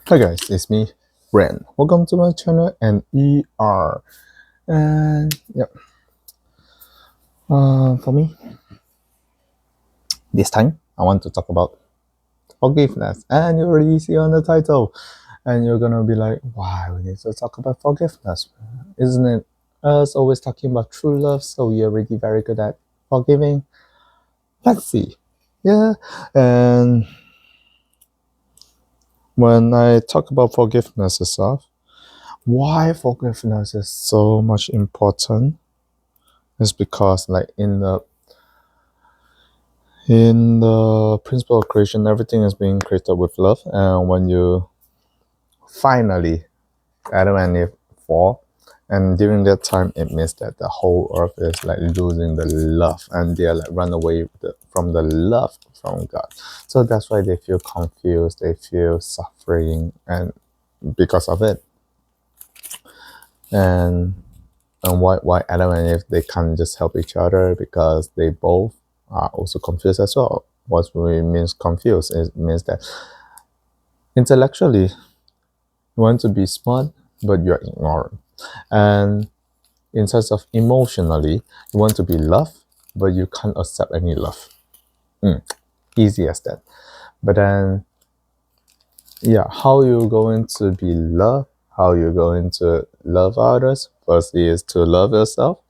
Hi guys, it's me, Ren. Welcome to my channel and ER. And for me, this time I want to talk about forgiveness. And you already see on the title, and you're gonna be like, "Why we need to talk about forgiveness? Isn't it us always talking about true love? So we're already very good at forgiving." Let's see. Yeah, and when I talk about forgiveness itself, why forgiveness is so much important is because like in the principle of creation, everything is being created with love, and when you finally Adam and Eve fall, and during that time it means that the whole earth is like losing the love, and they're like run away from the love from God. So that's why they feel confused, they feel suffering, and because of it. And why Adam and Eve, they can't just help each other, because they both are also confused as well. What we means confused, it means that intellectually you want to be smart, but you're ignorant. And in terms of emotionally, you want to be loved, but you can't accept any love. Easy as that. But then, yeah, how you going to be loved, how you going to love others, firstly is to love yourself.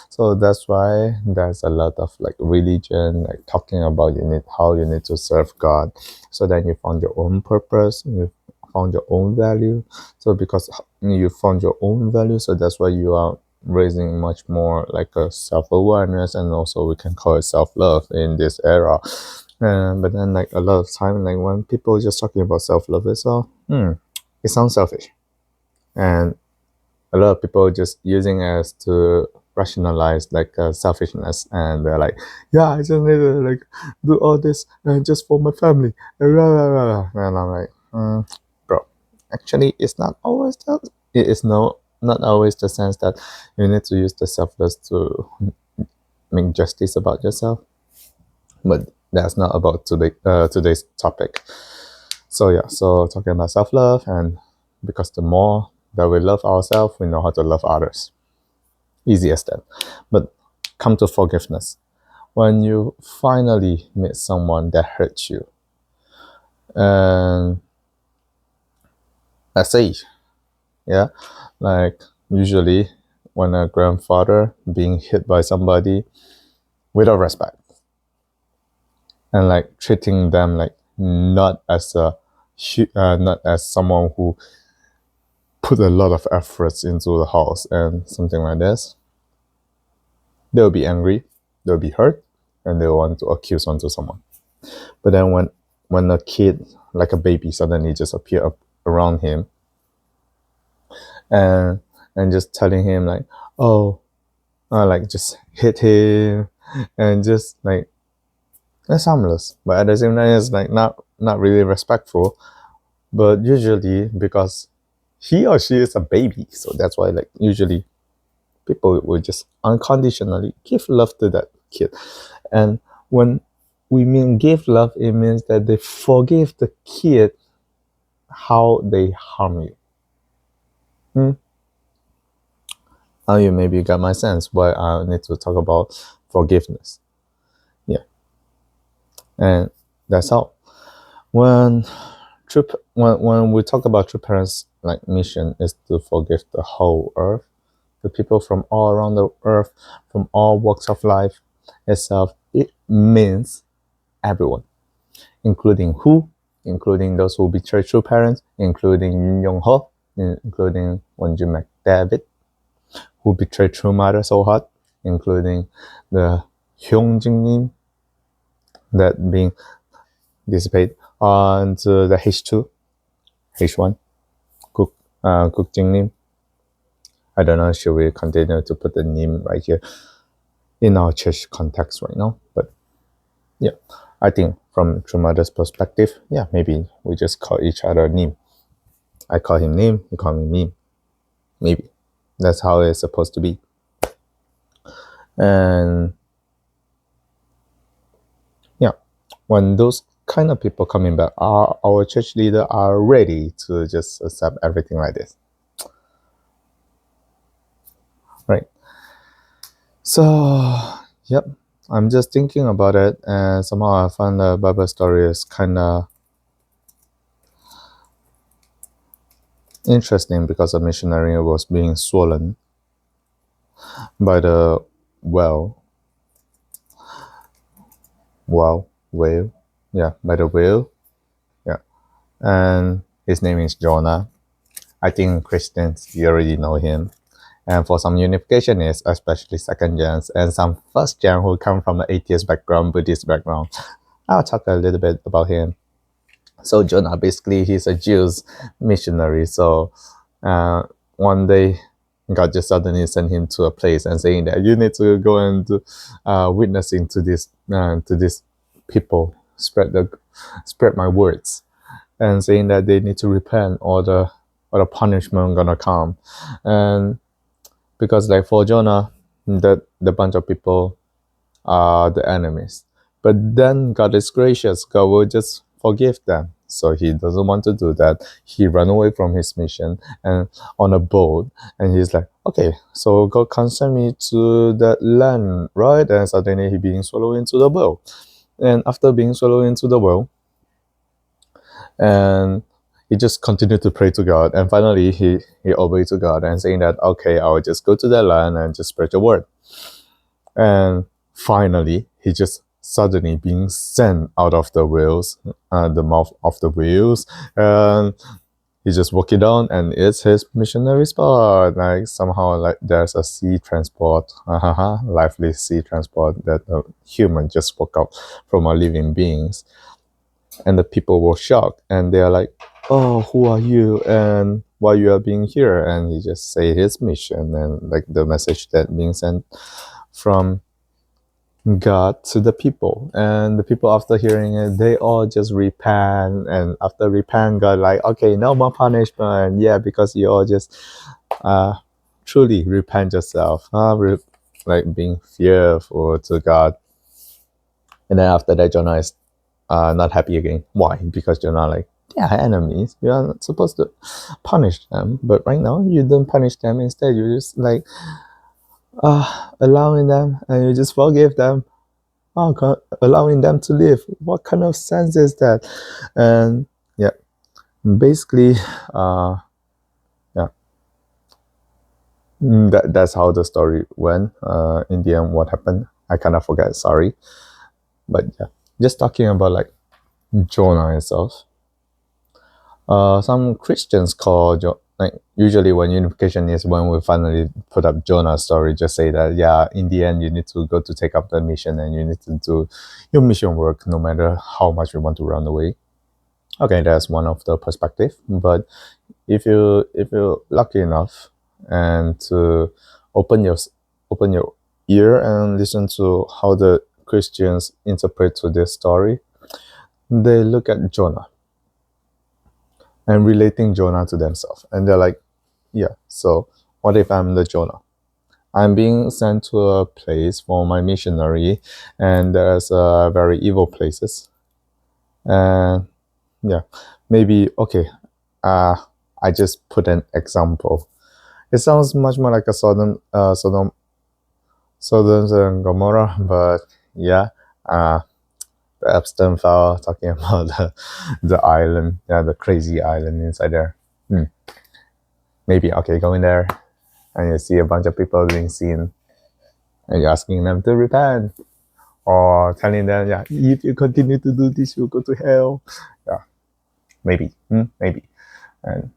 So that's why there's a lot of like religion, like talking about how you need to serve God. So then you found your own purpose, you found your own value. So because you found your own value, so that's why you are raising much more like a self-awareness, and also we can call it self-love in this era. But then, like a lot of time, like when people just talking about self-love itself, it sounds selfish, and a lot of people just using it as to rationalize like selfishness, and they're like, yeah, I just need to like do all this and just for my family, and blah, blah, blah, blah. And I'm like, bro, actually, it's not always that. It is not always the sense that you need to use the selfless to make justice about yourself, but that's not about today's topic. So yeah, so talking about self-love, and because the more that we love ourselves, we know how to love others. Easy as that. But come to forgiveness. When you finally meet someone that hurt you, and let's say, yeah, like usually when a grandfather being hit by somebody without respect, and like treating them like not as someone who put a lot of efforts into the house and something like this, they'll be angry, they'll be hurt, and they'll want to accuse onto someone. But then when a kid, like a baby, suddenly just appear up around him, and just telling him like, oh, like just hit him, and just like that's harmless, but at the same time it's like not really respectful. But usually because he or she is a baby, so that's why like usually people will just unconditionally give love to that kid. And when we mean give love, it means that they forgive the kid how they harm you. Now you maybe got my sense why I need to talk about forgiveness. Yeah, and that's all. When when we talk about true parents, like mission is to forgive the whole earth, the people from all around the earth, from all walks of life itself. It means everyone, including who, including those who betray true parents, including Yoon Yong Ho, including Wonju McDavid, who betrayed true mother so hard, including the Hyung Jin Nim that being dissipated onto the H2, H1, Cook Jin Nim. I don't know, should we continue to put the name right here in our church context right now? But yeah, I think from True Mother's perspective, yeah, maybe we just call each other Nim. I call him Nim, he call me Meme. Maybe. That's how it's supposed to be. And yeah, when those kind of people coming back? Are our church leader are ready to just accept everything like this? Right. So, yep. I'm just thinking about it, and somehow I found the Bible story is kind of interesting because a missionary was being swollen by the well, whale, yeah, by the whale, yeah, and his name is Jonah. I think Christians, you already know him. And for some unificationists, especially second gens and some first gen who come from an atheist background, Buddhist background, I'll talk a little bit about him. So Jonah, basically, he's a Jews missionary. So one day, God just suddenly sent him to a place and saying that you need to go and do witnessing to this people, spread my words, and saying that they need to repent or the punishment gonna come. And because like for Jonah, the bunch of people are the enemies. But then God is gracious. God will just forgive them. So he doesn't want to do that. He ran away from his mission and on a boat, and he's like, okay, so God can send me to that land, right? And suddenly he being swallowed into the whale. And after being swallowed into the whale, and he just continued to pray to God. And finally he obeyed to God and saying that, okay, I will just go to that land and just spread the word. And finally, he just suddenly being sent out of the whales, the mouth of the whales, and he just walk it down, and it's his missionary spot. Like somehow, like there's a sea transport, lively sea transport that a human just woke up from our living beings, and the people were shocked, and they are like, "Oh, who are you, and why you are being here?" And he just say his mission and like the message that being sent from God to the people. And the people, after hearing it, they all just repent. And after repent, God like, okay, no more punishment. Yeah, because you all just truly repent yourself, like being fearful to God. And then after that, Jonah is not happy again. Why? Because Jonah like, they are enemies. You are not supposed to punish them. But right now, you don't punish them. Instead, you just like allowing them, and you just forgive them. Oh God, allowing them to live. What kind of sense is that? And yeah, basically, yeah, that's how the story went. In the end, what happened, I kind of forget. Sorry, but yeah, just talking about like Jonah itself. Some Christians call like usually when unification is when we finally put up Jonah's story, just say that yeah, in the end you need to go to take up the mission and you need to do your mission work no matter how much you want to run away. Okay, that's one of the perspective. But if you're lucky enough and to open your open your ear and listen to how the Christians interpret to this story, they look at Jonah and relating Jonah to themselves. And they're like, yeah, so what if I'm the Jonah? I'm being sent to a place for my missionary, and there's very evil places. And yeah, maybe, okay, I just put an example. It sounds much more like a Sodom and Gomorrah, but yeah, the Epstein file talking about the island, yeah, the crazy island inside there. Maybe, okay, go in there and you see a bunch of people being seen and you're asking them to repent or telling them, yeah, if you continue to do this, you'll go to hell. Yeah, maybe, maybe. And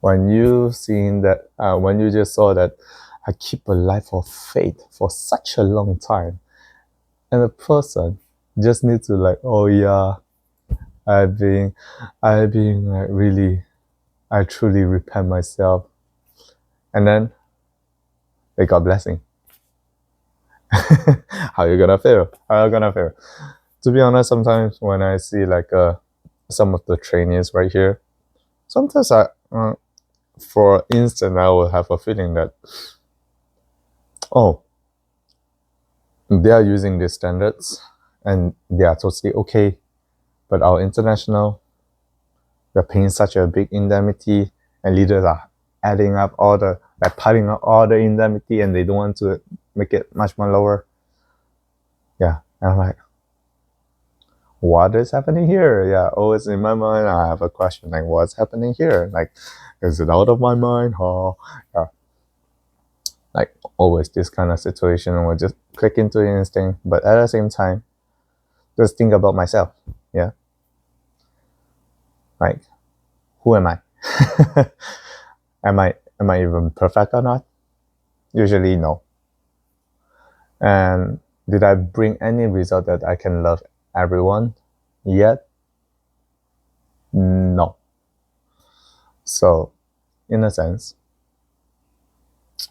when you seen that, when you just saw that I keep a life of faith for such a long time, and a person just needs to like, oh yeah, I've been like really, I truly repent myself, and then they got blessing. How you gonna feel? How you gonna feel? To be honest, sometimes when I see like some of the trainees right here, sometimes for instance, I will have a feeling that, oh, they are using these standards, and they are totally okay. But our international, we're paying such a big indemnity, and leaders are adding up all the, like piling up all the indemnity, and they don't want to make it much more lower. Yeah, and I'm like, what is happening here? Yeah, always in my mind, I have a question like, what's happening here? Like, is it out of my mind? Oh, yeah. Like, always this kind of situation will just click into the instinct, but at the same time, just think about myself. Yeah, like, who am I? Am I even perfect or not? Usually, no. And did I bring any result that I can love everyone yet? No. So, in a sense,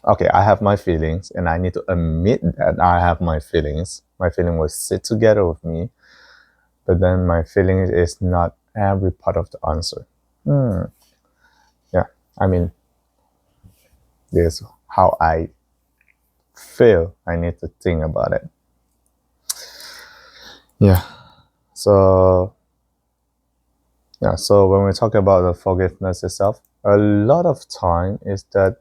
okay, I have my feelings, and I need to admit that I have my feelings. My feeling will sit together with me, but then my feeling is not every part of the answer. Yeah, I mean, this is how I feel. I need to think about it. Yeah. So when we talk about the forgiveness itself, a lot of time is that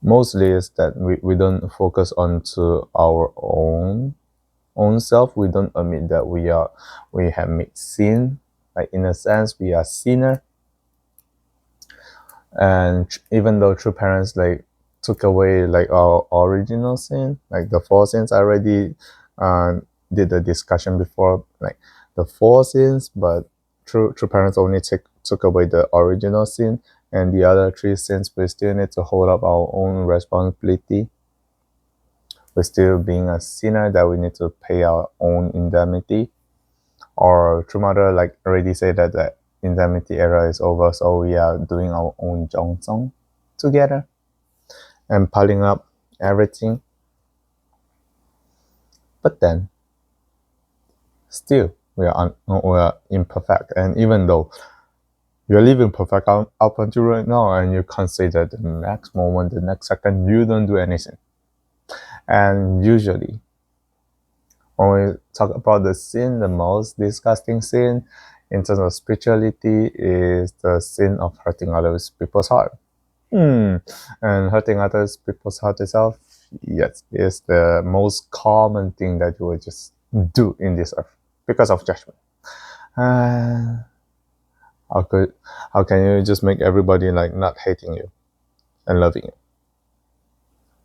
mostly is that we don't focus on to our own self. We don't admit that we have made sin. Like, in a sense, we are sinner. And even though true parents like took away like our original sin, like the four sins, I already did the discussion before, like the four sins, but true parents only took away the original sin, and the other three sins we still need to hold up our own responsibility. We're still being a sinner that we need to pay our own indemnity. Or True Mother like already said that the indemnity era is over, so we are doing our own Zhongzong together and piling up everything. But then, still, we are imperfect. And even though you're living perfect up until right now, and you can't say that the next moment, the next second, you don't do anything. And usually, when we talk about the sin, the most disgusting sin in terms of spirituality is the sin of hurting other people's heart. And hurting other people's heart itself, yes, is the most common thing that you will just do in this earth because of judgment. How can you just make everybody like not hating you and loving you?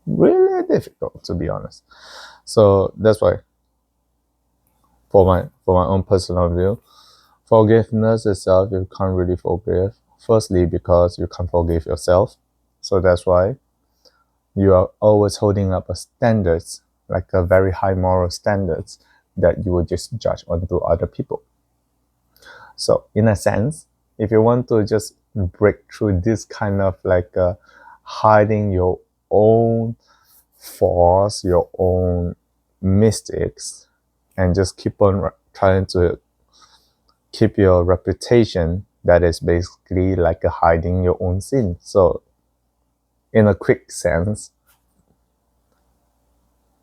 Really difficult, to be honest. So that's why, for my own personal view, forgiveness itself, you can't really forgive. Firstly, because you can't forgive yourself. So that's why you are always holding up a standards, like a very high moral standards, that you will just judge onto other people. So in a sense, if you want to just break through this kind of like hiding your own faults, your own mistakes, and just keep on trying to keep your reputation, that is basically like a hiding your own sin. So in a quick sense,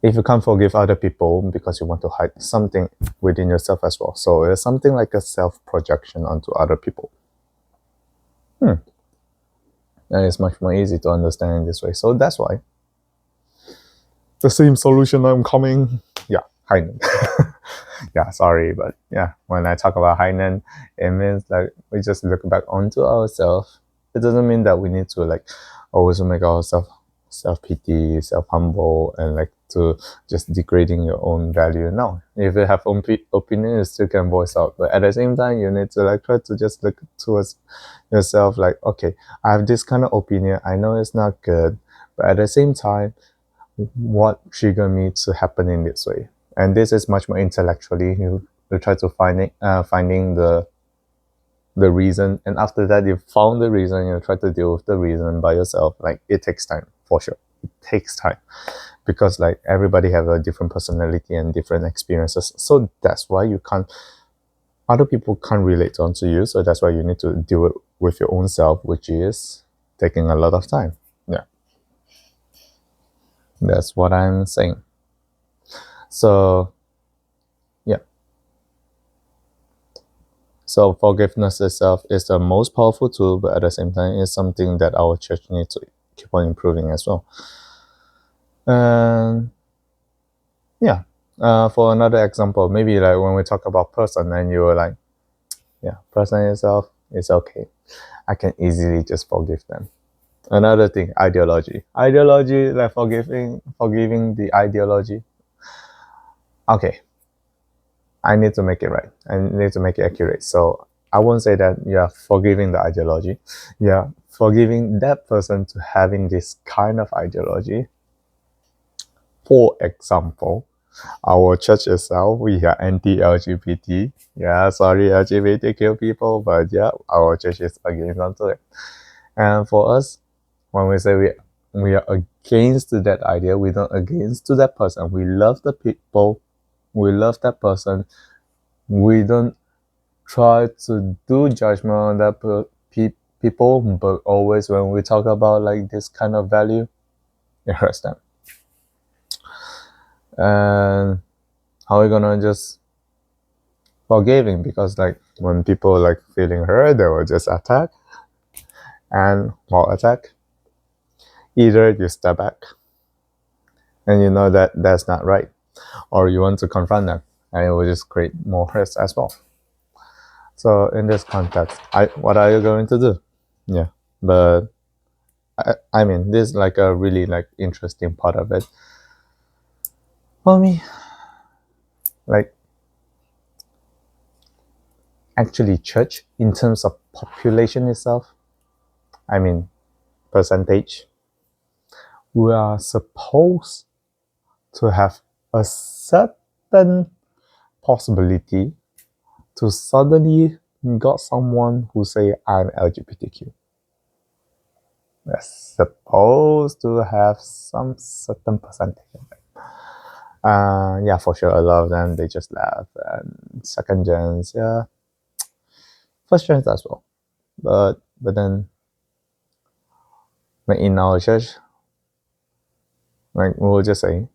if you can't forgive other people because you want to hide something within yourself as well, so it's something like a self-projection onto other people. And it's much more easy to understand in this way. So that's why the same solution I'm coming. Yeah, Hainan. Yeah, sorry, but yeah, when I talk about Hainan, it means like we just look back onto ourselves. It doesn't mean that we need to like always make ourselves self-pity, self-humble, and like to just degrading your own value. No, if you have own opinion, you still can voice out. But at the same time, you need to like try to just look towards yourself like, okay, I have this kind of opinion. I know it's not good, but at the same time, what triggered me to happen in this way? And this is much more intellectually. You try to finding the reason, and after that you found the reason, you try to deal with the reason by yourself. Like, it takes time, for sure. It takes time, because like everybody have a different personality and different experiences. So that's why other people can't relate onto you. So that's why you need to deal with your own self, which is taking a lot of time. Yeah, that's what I'm saying. So So forgiveness itself is the most powerful tool, but at the same time, it's something that our church needs to keep on improving as well. And yeah, for another example, maybe like when we talk about person, and you were like, yeah, person itself is okay. I can easily just forgive them. Another thing, ideology. Ideology, like forgiving the ideology. Okay, I need to make it right. I need to make it accurate. So I won't say that you're forgiving the ideology. You're forgiving that person to having this kind of ideology. For example, our church itself, we are anti-LGBT. Yeah, sorry LGBTQ people, but yeah, our church is against onto it. And for us, when we say we are against that idea, we don't against to that person. We love the people, we love that person. We don't try to do judgment on that people, but always when we talk about like this kind of value, it hurts them. And how are we gonna just forgiving? Because like when people like feeling hurt, they will just attack, and while attack, either you step back and you know that that's not right, or you want to confront them, and it will just create more hurt as well. So in this context, what are you going to do? Yeah, but I mean, this is like a really like interesting part of it for me. Like actually, church in terms of population itself, I mean percentage, we are supposed to have a certain possibility to suddenly got someone who say I'm LGBTQ. We're supposed to have some certain percentage of it. Yeah, for sure, a lot of them they just laugh, and second gens, yeah, first gens as well. But then, like in our church, like we'll just say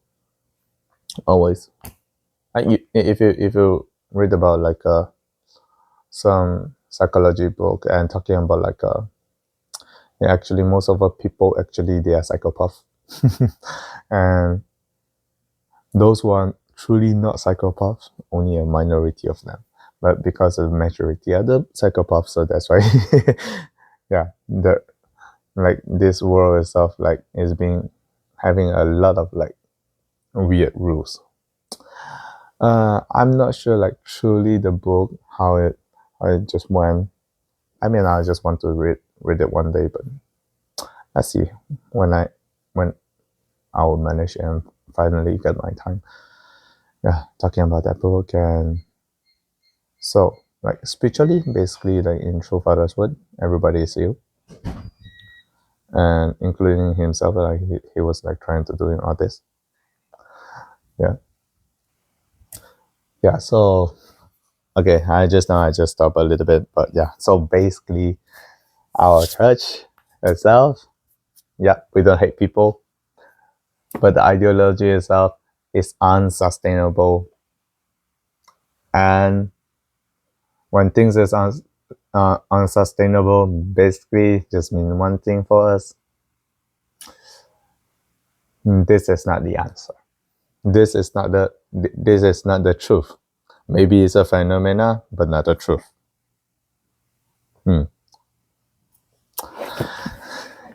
always. Like if you read about like some psychology book and talking about like yeah, actually most of the people actually they are psychopaths, and those who are truly not psychopaths, only a minority of them. But because the majority are the psychopaths, so that's why, yeah, the like this world itself like is being having a lot of like weird rules. I'm not sure like truly the book how it just went. I mean, I just want to read it one day, but let's see when I will manage and finally get my time. Yeah, talking about that book. And so like spiritually, basically like in True Father's Word, everybody is you, and including himself. Like he was like trying to doing all this. Yeah, yeah. So okay, I just stop a little bit, but yeah. So basically, our church itself, yeah, we don't hate people, but the ideology itself is unsustainable. And when things is unsustainable, basically just mean one thing for us: this is not the answer. This is not the truth. Maybe it's a phenomena, but not the truth.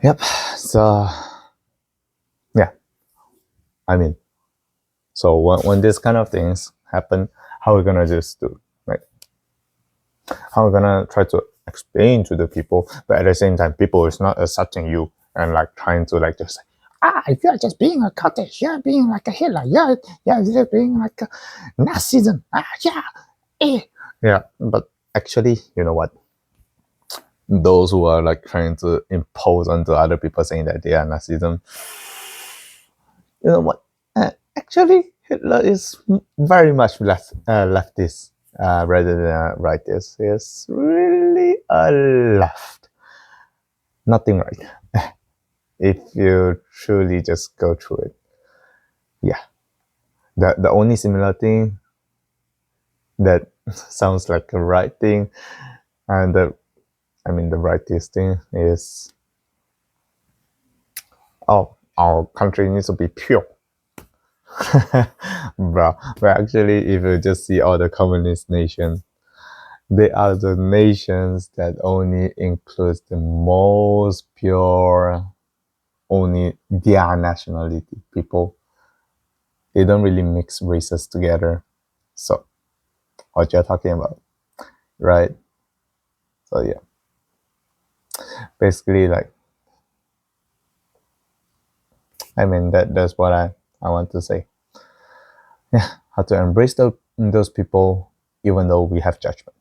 Yep. So yeah, I mean, so when this kind of things happen, how are we gonna just do? Like, how are we gonna try to explain to the people, but at the same time, people is not accepting you and like trying to like just say, you're just being a cultist, you're being like a Hitler, you're just being like a Nazism. Yeah, but actually, you know what? Those who are like trying to impose onto other people saying that they are Nazism, you know what? Actually, Hitler is very much leftist rather than a rightist. He's really a left. Nothing right. If you truly just go through it. Yeah. The only similar thing that sounds like the right thing, and the rightest thing is, oh, our country needs to be pure. Bro, but actually, if you just see all the communist nations, they are the nations that only includes the most pure, only their nationality people. They don't really mix races together. So, what you're talking about, right? So yeah, basically, like, that's what I want to say. Yeah, how to embrace those people, even though we have judgment.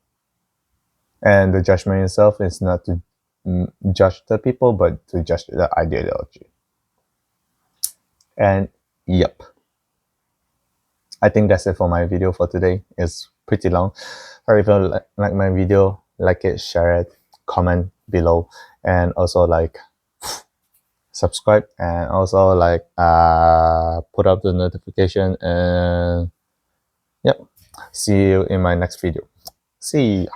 And the judgment itself is not to judge the people, but to judge the ideology. And yep, I think that's it for my video for today. It's pretty long. Sorry if you like my video, like it, share it, comment below, and also like subscribe, and also like put up the notification. And yep, see you in my next video. See ya.